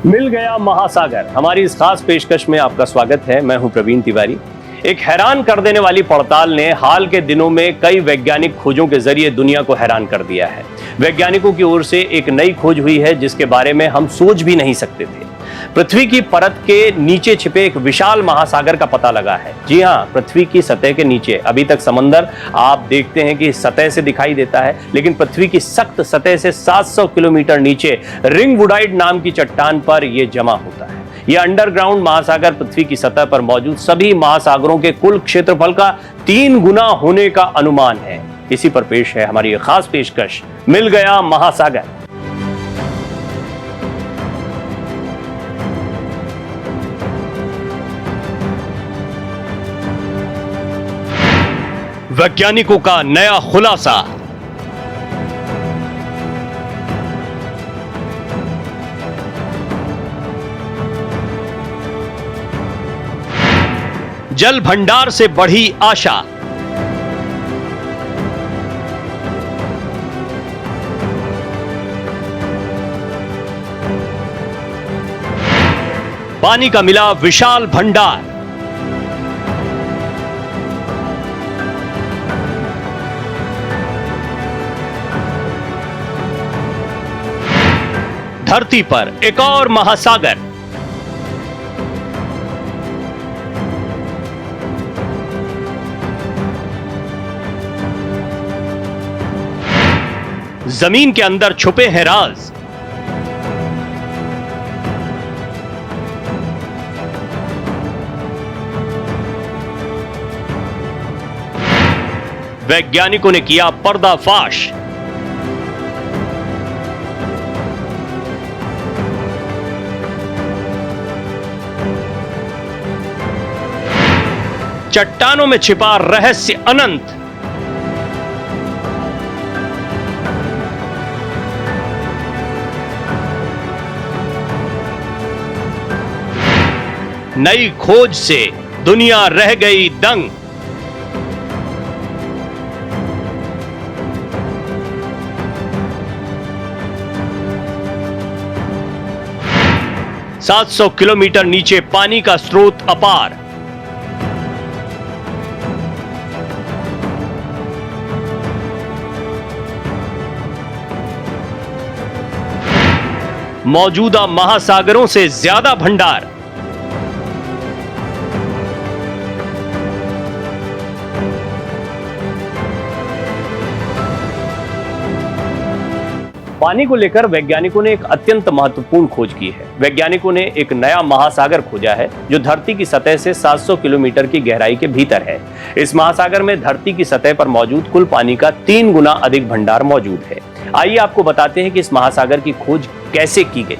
मिल गया महासागर। हमारी इस खास पेशकश में आपका स्वागत है। मैं हूं प्रवीण तिवारी। एक हैरान कर देने वाली पड़ताल ने हाल के दिनों में कई वैज्ञानिक खोजों के जरिए दुनिया को हैरान कर दिया है। वैज्ञानिकों की ओर से एक नई खोज हुई है जिसके बारे में हम सोच भी नहीं सकते थे। पृथ्वी की परत के नीचे छिपे एक विशाल महासागर का पता लगा है। जी हां, पृथ्वी की सतह के नीचे। अभी तक समंदर आप देखते हैं कि सतह से दिखाई देता है, लेकिन पृथ्वी की सख्त सतह से 700 किलोमीटर नीचे रिंगवुडाइट नाम की चट्टान पर यह जमा होता है। यह अंडरग्राउंड महासागर पृथ्वी की सतह पर मौजूद सभी महासागरों के कुल क्षेत्रफल का 3 गुना होने का अनुमान है। इसी पर पेश है हमारी एक खास पेशकश, मिल गया महासागर। वैज्ञानिकों का नया खुलासा। जल भंडार से बढ़ी आशा। पानी का मिला विशाल भंडार। धरती पर एक और महासागर। जमीन के अंदर छुपे हैं राज। वैज्ञानिकों ने किया पर्दाफाश। चट्टानों में छिपा रहस्य अनंत। नई खोज से दुनिया रह गई दंग। सात 700 किलोमीटर नीचे पानी का स्रोत अपार। मौजूदा महासागरों से ज्यादा भंडार। पानी को लेकर वैज्ञानिकों ने एक अत्यंत महत्वपूर्ण खोज की है। वैज्ञानिकों ने एक नया महासागर खोजा है जो धरती की सतह से 700 किलोमीटर की गहराई के भीतर है। इस महासागर में धरती की सतह पर मौजूद कुल पानी का 3 गुना अधिक भंडार मौजूद है। आइए आपको बताते हैं कि इस महासागर की खोज कैसे की गई।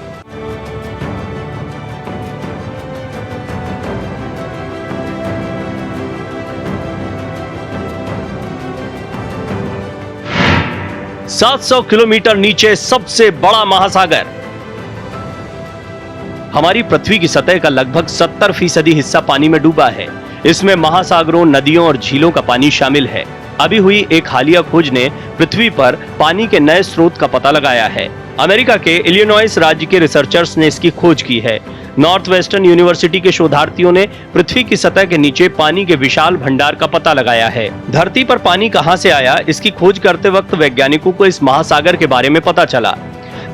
सात 700 किलोमीटर नीचे सबसे बड़ा महासागर। हमारी पृथ्वी की सतह का लगभग 70% हिस्सा पानी में डूबा है। इसमें महासागरों, नदियों और झीलों का पानी शामिल है। अभी हुई एक हालिया खोज ने पृथ्वी पर पानी के नए स्रोत का पता लगाया है। अमेरिका के इलिनॉइस राज्य के रिसर्चर्स ने इसकी खोज की है। नॉर्थ वेस्टर्न यूनिवर्सिटी के शोधार्थियों ने पृथ्वी की सतह के नीचे पानी के विशाल भंडार का पता लगाया है। धरती पर पानी कहां से आया, इसकी खोज करते वक्त वैज्ञानिकों को इस महासागर के बारे में पता चला।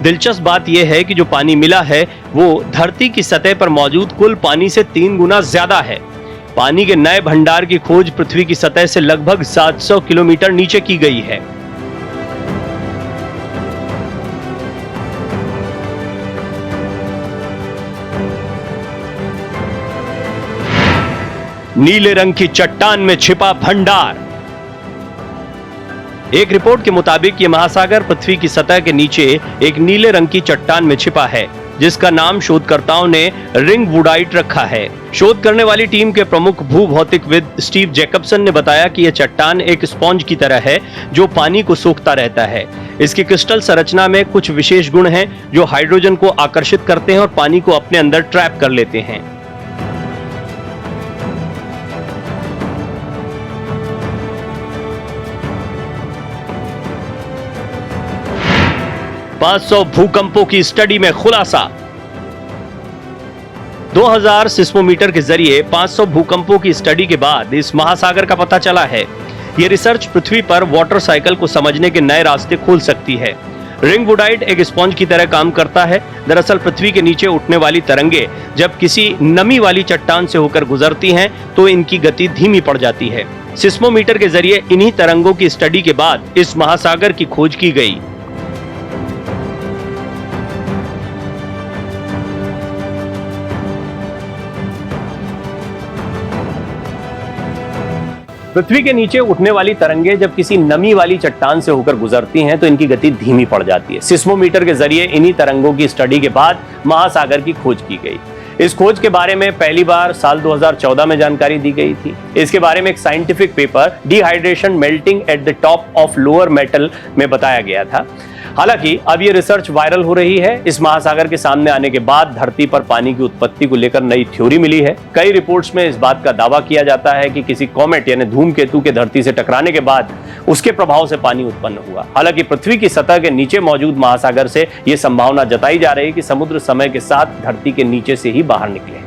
दिलचस्प बात यह है कि जो पानी मिला है वो धरती की सतह पर मौजूद कुल पानी से 3 गुना ज्यादा है। पानी के नए भंडार की खोज पृथ्वी की सतह से लगभग 700 किलोमीटर नीचे की गई है। नीले रंग की चट्टान में छिपा भंडार। एक रिपोर्ट के मुताबिक यह महासागर पृथ्वी की सतह के नीचे एक नीले रंग की चट्टान में छिपा है, जिसका नाम शोधकर्ताओं ने रिंगवुडाइट रखा है। शोध करने वाली टीम के प्रमुख भूभौतिकविद स्टीव जैकबसन ने बताया कि यह चट्टान एक स्पॉन्ज की तरह है जो पानी को सोखता रहता है। इसकी क्रिस्टल संरचना में कुछ विशेष गुण हैं जो हाइड्रोजन को आकर्षित करते हैं और पानी को अपने अंदर ट्रैप कर लेते हैं। 500 भूकंपों की स्टडी में खुलासा। 2000 सिस्मोमीटर के जरिए 500 भूकंपों की स्टडी के बाद इस महासागर का पता चला है। ये रिसर्च पृथ्वी पर वाटर साइकिल को समझने के नए रास्ते खोल सकती है। रिंग वुडाइट एक स्पंज की तरह काम करता है। दरअसल पृथ्वी के नीचे उठने वाली तरंगे जब किसी नमी वाली चट्टान से होकर गुजरती हैं तो इनकी गति धीमी पड़ जाती है। सिस्मोमीटर के जरिए इन्हीं तरंगों की स्टडी के बाद इस महासागर की खोज की गई। पृथ्वी के नीचे उठने वाली तरंगे जब किसी नमी वाली चट्टान से होकर गुजरती हैं तो इनकी गति धीमी पड़ जाती है। सिस्मोमीटर के जरिए इन्हीं तरंगों की स्टडी के बाद महासागर की खोज की गई। इस खोज के बारे में पहली बार साल 2014 में जानकारी दी गई थी। इसके बारे में एक scientific paper dehydration melting at the top of lower metal में बताया गया था। हालांकि अब ये रिसर्च वायरल हो रही है। इस महासागर के सामने आने के बाद धरती पर पानी की उत्पत्ति को लेकर नई थ्योरी मिली है। कई रिपोर्ट्स में इस बात का दावा किया जाता है कि किसी कॉमेट यानी धूमकेतु के धरती से टकराने के बाद उसके प्रभाव से पानी उत्पन्न हुआ। हालांकि पृथ्वी की सतह के नीचे मौजूद महासागर से यह संभावना जताई जा रही है कि समुद्र समय के साथ धरती के नीचे से ही बाहर निकले।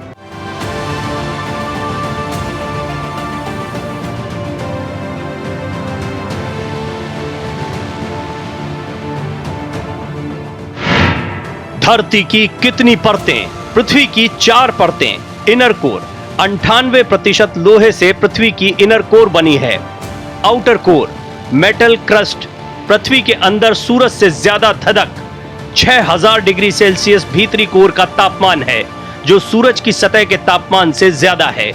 धरती की कितनी परतें? पृथ्वी की 4 परतें। इनर कोर 98% लोहे से पृथ्वी की इनर कोर बनी है। Outer core metal crust. पृथ्वी के अंदर सूरज से ज्यादा धधक 6000 डिग्री सेल्सियस भीतरी कोर का तापमान है, जो सूरज की सतह के तापमान से ज्यादा है।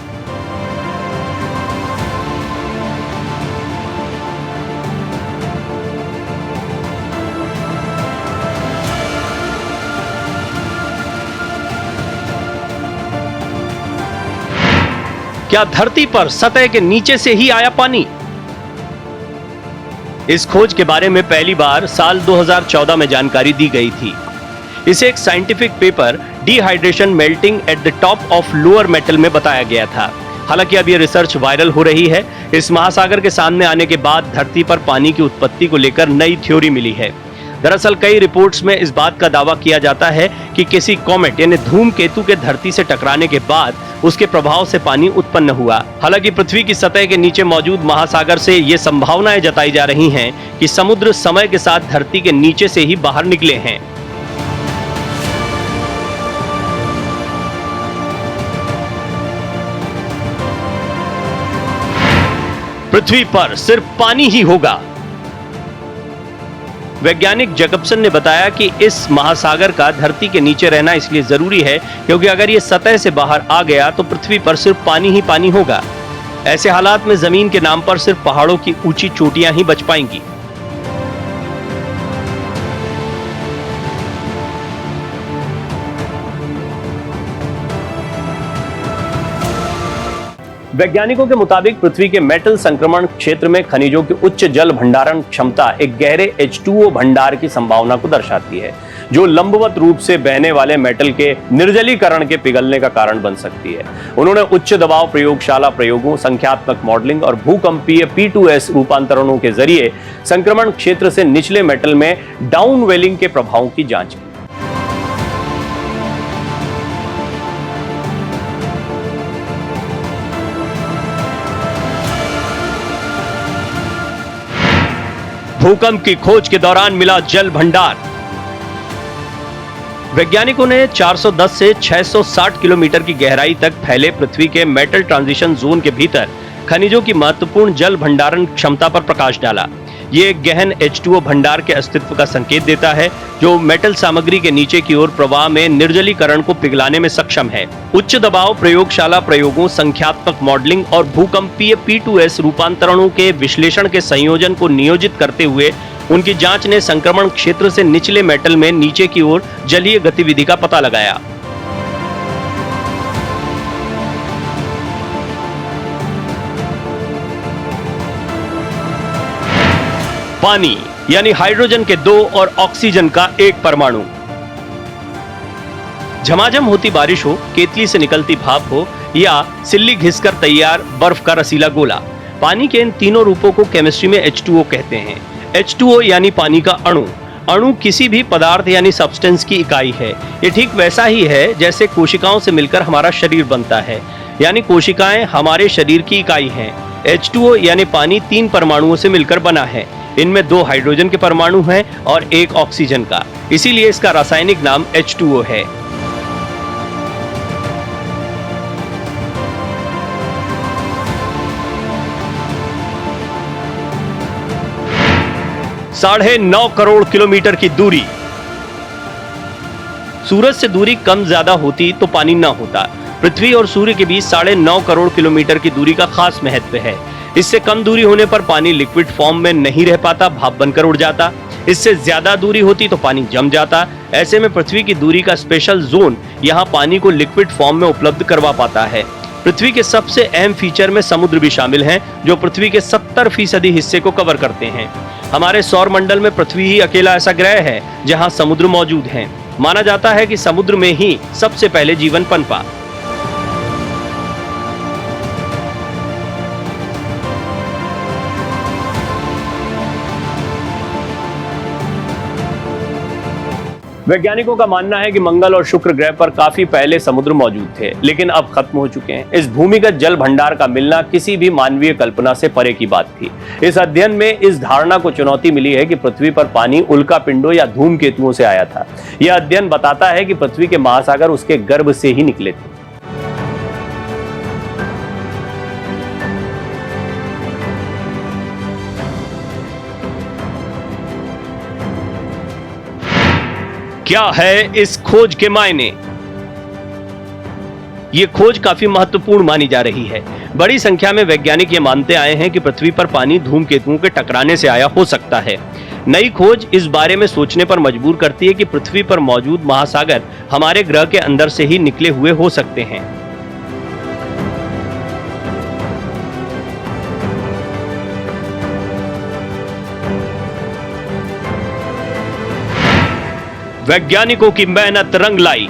क्या धरती पर सतह के नीचे से ही आया पानी? इस खोज के बारे में पहली बार साल 2014 में जानकारी दी गई थी। इसे एक scientific paper dehydration melting at the top of lower metal में बताया गया था। हालांकि अब यह रिसर्च वायरल हो रही है। इस महासागर के सामने आने के बाद धरती पर पानी की उत्पत्ति को लेकर नई थ्योरी मिली है। दरअसल कई रिपोर्ट्स में इस बात का दावा किया जाता है कि किसी कॉमेट यानी धूमकेतु के धरती से टकराने के बाद उसके प्रभाव से पानी उत्पन्न हुआ। हालांकि पृथ्वी की सतह के नीचे मौजूद महासागर से ये संभावनाएं जताई जा रही हैं कि समुद्र समय के साथ धरती के नीचे से ही बाहर निकले हैं। पृथ्वी पर सिर्फ पानी ही होगा। वैज्ञानिक जैकबसन ने बताया कि इस महासागर का धरती के नीचे रहना इसलिए जरूरी है क्योंकि अगर ये सतह से बाहर आ गया तो पृथ्वी पर सिर्फ पानी ही पानी होगा। ऐसे हालात में जमीन के नाम पर सिर्फ पहाड़ों की ऊंची चोटियां ही बच पाएंगी। वैज्ञानिकों के मुताबिक पृथ्वी के मेटल संक्रमण क्षेत्र में खनिजों की उच्च जल भंडारण क्षमता एक गहरे H2O भंडार की संभावना को दर्शाती है, जो लंबवत रूप से बहने वाले मेटल के निर्जलीकरण के पिघलने का कारण बन सकती है। उन्होंने उच्च दबाव प्रयोगशाला प्रयोगों, संख्यात्मक मॉडलिंग और भूकंपीय P2S रूपांतरणों के जरिए संक्रमण क्षेत्र से निचले मेटल में डाउनवेलिंग के प्रभावों की जांच की। भूकंप की खोज के दौरान मिला जल भंडार। वैज्ञानिकों ने 410 से 660 किलोमीटर की गहराई तक फैले पृथ्वी के मेटल ट्रांजिशन जोन के भीतर खनिजों की महत्वपूर्ण जल भंडारण क्षमता पर प्रकाश डाला। ये एक गहन H2O भंडार के अस्तित्व का संकेत देता है, जो मेटल सामग्री के नीचे की ओर प्रवाह में निर्जलीकरण को पिघलाने में सक्षम है। उच्च दबाव प्रयोगशाला प्रयोगों, संख्यात्मक मॉडलिंग और भूकंपीय P2S रूपांतरणों के विश्लेषण के संयोजन को नियोजित करते हुए उनकी जांच ने संक्रमण क्षेत्र से निचले मेटल में नीचे की ओर जलीय गतिविधि का पता लगाया। पानी यानी हाइड्रोजन के 2 और ऑक्सीजन का 1 परमाणु। झमाझम होती बारिश हो, केतली से निकलती भाप हो या सिल्ली घिसकर तैयार बर्फ का रसीला गोला, पानी के इन तीनों रूपों को केमिस्ट्री में H2O कहते हैं। H2O यानी पानी का अणु। अणु किसी भी पदार्थ यानी सब्सटेंस की इकाई है। ये ठीक वैसा ही है जैसे कोशिकाओं से मिलकर हमारा शरीर बनता है, यानी कोशिकाएं हमारे शरीर की इकाई हैं। H2O यानी पानी 3 परमाणुओं से मिलकर बना है। इनमें 2 हाइड्रोजन के परमाणु हैं और 1 ऑक्सीजन का, इसीलिए इसका रासायनिक नाम H2O है। साढ़े 9 करोड़ किलोमीटर की दूरी। सूरज से दूरी कम ज्यादा होती तो पानी ना होता। पृथ्वी और सूर्य के बीच 9.5 करोड़ किलोमीटर की दूरी का खास महत्व है। इससे कम दूरी होने पर पानी लिक्विड फॉर्म में नहीं रह पाता, भाप बनकर उड़ जाता। इससे ज्यादा दूरी होती तो पानी जम जाता। ऐसे में पृथ्वी की दूरी का स्पेशल जोन यहाँ पानी को लिक्विड फॉर्म में उपलब्ध करवा पाता है। पृथ्वी के सबसे अहम फीचर में समुद्र भी शामिल हैं, जो पृथ्वी के 70% हिस्से को कवर करते हैं। हमारे सौर मंडल में पृथ्वी ही अकेला ऐसा ग्रह है जहां समुद्र मौजूद हैं। माना जाता है कि समुद्र में ही सबसे पहले जीवन पनपा। वैज्ञानिकों का मानना है कि मंगल और शुक्र ग्रह पर काफी पहले समुद्र मौजूद थे, लेकिन अब खत्म हो चुके हैं। इस भूमिगत जल भंडार का मिलना किसी भी मानवीय कल्पना से परे की बात थी। इस अध्ययन में इस धारणा को चुनौती मिली है कि पृथ्वी पर पानी उल्का पिंडों या धूमकेतुओं से आया था। यह अध्ययन बताता है कि पृथ्वी के महासागर उसके गर्भ से ही निकले थे। क्या है इस खोज के मायने? ये खोज काफी महत्वपूर्ण मानी जा रही है। बड़ी संख्या में वैज्ञानिक ये मानते आए हैं कि पृथ्वी पर पानी धूमकेतुओं के टकराने से आया हो सकता है। नई खोज इस बारे में सोचने पर मजबूर करती है कि पृथ्वी पर मौजूद महासागर हमारे ग्रह के अंदर से ही निकले हुए हो सकते हैं। वैज्ञानिकों की मेहनत रंग लाई।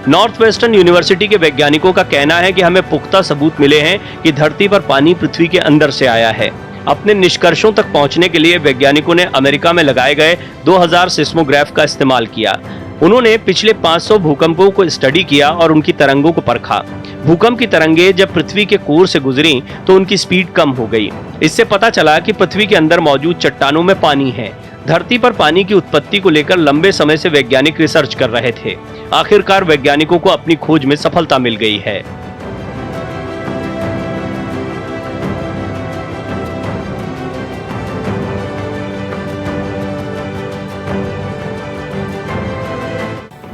नॉर्थ वेस्टर्न यूनिवर्सिटी के वैज्ञानिकों का कहना है कि हमें पुख्ता सबूत मिले हैं कि धरती पर पानी पृथ्वी के अंदर से आया है। अपने निष्कर्षों तक पहुंचने के लिए वैज्ञानिकों ने अमेरिका में लगाए गए 2000 सिस्मोग्राफ का इस्तेमाल किया। उन्होंने पिछले 500 भूकंपों को स्टडी किया और उनकी तरंगों को परखा। भूकंप की तरंगें जब पृथ्वी के कोर से गुजरी तो उनकी स्पीड कम हो गई। इससे पता चला कि पृथ्वी के अंदर मौजूद चट्टानों में पानी है। धरती पर पानी की उत्पत्ति को लेकर लंबे समय से वैज्ञानिक रिसर्च कर रहे थे। आखिरकार वैज्ञानिकों को अपनी खोज में सफलता मिल गई है।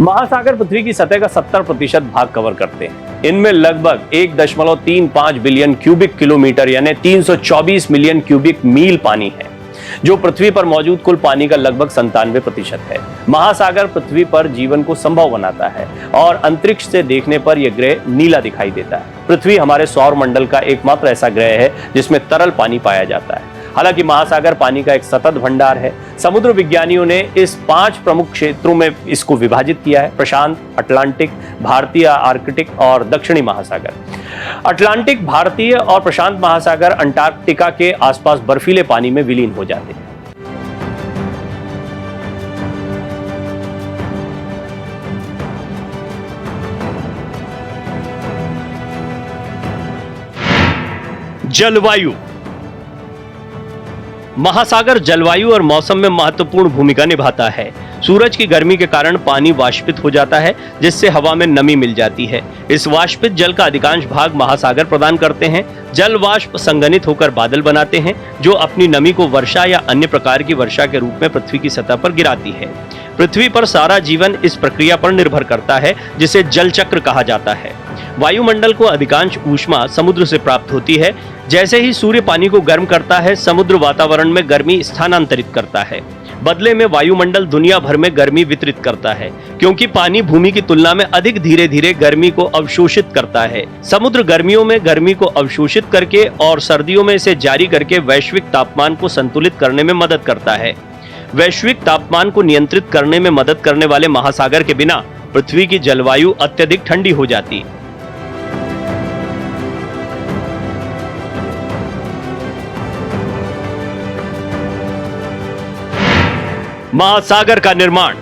महासागर पृथ्वी की सतह का 70% भाग कवर करते हैं। इनमें लगभग 1.35 बिलियन क्यूबिक किलोमीटर यानी 324 मिलियन क्यूबिक मील पानी है, जो पृथ्वी पर मौजूद कुल पानी का लगभग 97% है। महासागर पृथ्वी पर जीवन को संभव बनाता है और अंतरिक्ष से देखने पर यह ग्रह नीला दिखाई देता है। पृथ्वी हमारे सौर मंडल का एकमात्र ऐसा ग्रह है जिसमें तरल पानी पाया जाता है। हालांकि महासागर पानी का एक सतत भंडार है। समुद्र विज्ञानियों ने इस 5 प्रमुख क्षेत्रों में इसको विभाजित किया है: प्रशांत, अटलांटिक, भारतीय आर्कटिक और दक्षिणी महासागर। अटलांटिक, भारतीय और प्रशांत महासागर अंटार्कटिका के आसपास बर्फीले पानी में विलीन हो जाते हैं। जलवायु। महासागर जलवायु और मौसम में महत्वपूर्ण भूमिका निभाता है। सूरज की गर्मी के कारण पानी वाष्पित हो जाता है, जिससे हवा में नमी मिल जाती है। इस वाष्पित जल का अधिकांश भाग महासागर प्रदान करते हैं। जल वाष्प संघनित होकर बादल बनाते हैं, जो अपनी नमी को वर्षा या अन्य प्रकार की वर्षा के रूप में पृथ्वी की सतह पर गिराती है। पृथ्वी पर सारा जीवन इस प्रक्रिया पर निर्भर करता है, जिसे जल चक्र कहा जाता है। वायुमंडल को अधिकांश ऊष्मा समुद्र से प्राप्त होती है। जैसे ही सूर्य पानी को गर्म करता है, समुद्र वातावरण में गर्मी स्थानांतरित करता है। बदले में वायुमंडल दुनिया भर में गर्मी वितरित करता है, क्योंकि पानी भूमि की तुलना में अधिक धीरे धीरे गर्मी को अवशोषित करता है। समुद्र गर्मियों में गर्मी को अवशोषित करके और सर्दियों में इसे जारी करके वैश्विक तापमान को संतुलित करने में मदद करता है। वैश्विक तापमान को नियंत्रित करने में मदद करने वाले महासागर के बिना पृथ्वी की जलवायु अत्यधिक ठंडी हो जाती। महासागर का निर्माण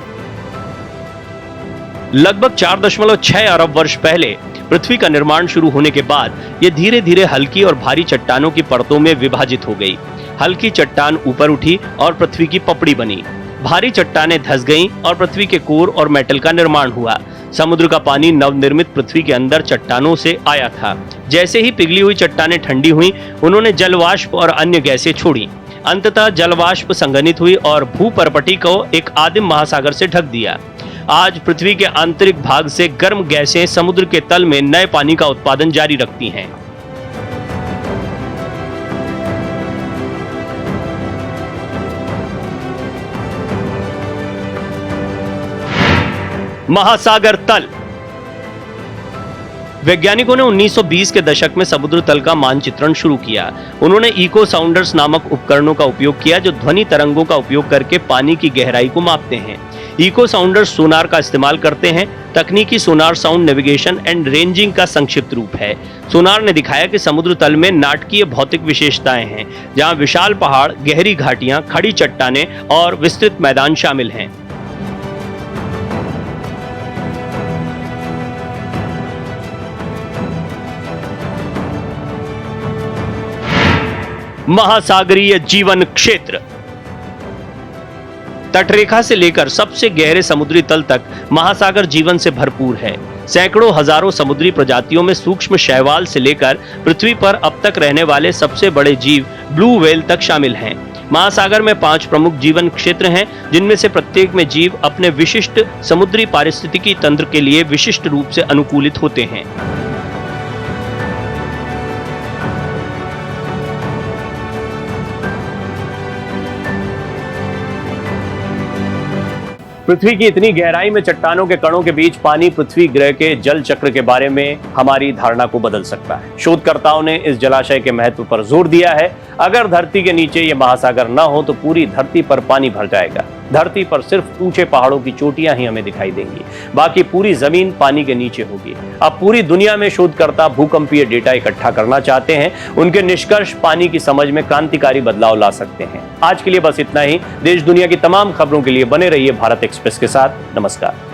लगभग 4.6 अरब वर्ष पहले पृथ्वी का निर्माण शुरू होने के बाद यह धीरे धीरे हल्की और भारी चट्टानों की परतों में विभाजित हो गई। हल्की चट्टान ऊपर उठी और पृथ्वी की पपड़ी बनी। भारी चट्टानें धंस गईं और पृथ्वी के कोर और मेटल का निर्माण हुआ। समुद्र का पानी नवनिर्मित पृथ्वी के अंदर चट्टानों से आया था। जैसे ही पिघली हुई चट्टानें ठंडी हुई, उन्होंने जलवाष्प और अन्य गैसें छोड़ी। अंततः जलवाष्प संघनित हुई और भूपर्पटी को एक आदिम महासागर से ढक दिया। आज पृथ्वी के आंतरिक भाग से गर्म गैसें समुद्र के तल में नए पानी का उत्पादन जारी रखती हैं। महासागर तल। वैज्ञानिकों ने 1920 के दशक में समुद्र तल का मानचित्रण शुरू किया। उन्होंने इको साउंडर्स नामक उपकरणों का उपयोग किया जो ध्वनि तरंगों का उपयोग करके पानी की गहराई को मापते हैं। इको साउंडर्स सोनार का इस्तेमाल करते हैं। तकनीकी sonar sound navigation and ranging का संक्षिप्त रूप है। सोनार ने दिखाया कि समुद्र तल में नाटकीय भौतिक विशेषताएं हैं, जहां विशाल पहाड़, गहरी घाटियां, खड़ी चट्टानें और विस्तृत मैदान शामिल हैं। महासागरीय जीवन क्षेत्र। तटरेखा से लेकर सबसे गहरे समुद्री तल तक महासागर जीवन से भरपूर है। सैकड़ों हजारों समुद्री प्रजातियों में सूक्ष्म शैवाल से लेकर पृथ्वी पर अब तक रहने वाले सबसे बड़े जीव ब्लू व्हेल तक शामिल हैं। महासागर में 5 प्रमुख जीवन क्षेत्र हैं, जिनमें से प्रत्येक में जीव अपने विशिष्ट समुद्री पारिस्थितिकी तंत्र के लिए विशिष्ट रूप से अनुकूलित होते हैं। पृथ्वी की इतनी गहराई में चट्टानों के कणों के बीच पानी पृथ्वी ग्रह के जल चक्र के बारे में हमारी धारणा को बदल सकता है। शोधकर्ताओं ने इस जलाशय के महत्व पर जोर दिया है। अगर धरती के नीचे ये महासागर न हो तो पूरी धरती पर पानी भर जाएगा। धरती पर सिर्फ ऊंचे पहाड़ों की चोटियां ही हमें दिखाई देंगी, बाकी पूरी जमीन पानी के नीचे होगी। अब पूरी दुनिया में शोधकर्ता भूकंपीय डेटा इकट्ठा करना चाहते हैं। उनके निष्कर्ष पानी की समझ में क्रांतिकारी बदलाव ला सकते हैं। आज के लिए बस इतना ही। देश दुनिया की तमाम खबरों के लिए बने रहिए भारत एक्सप्रेस के साथ। नमस्कार।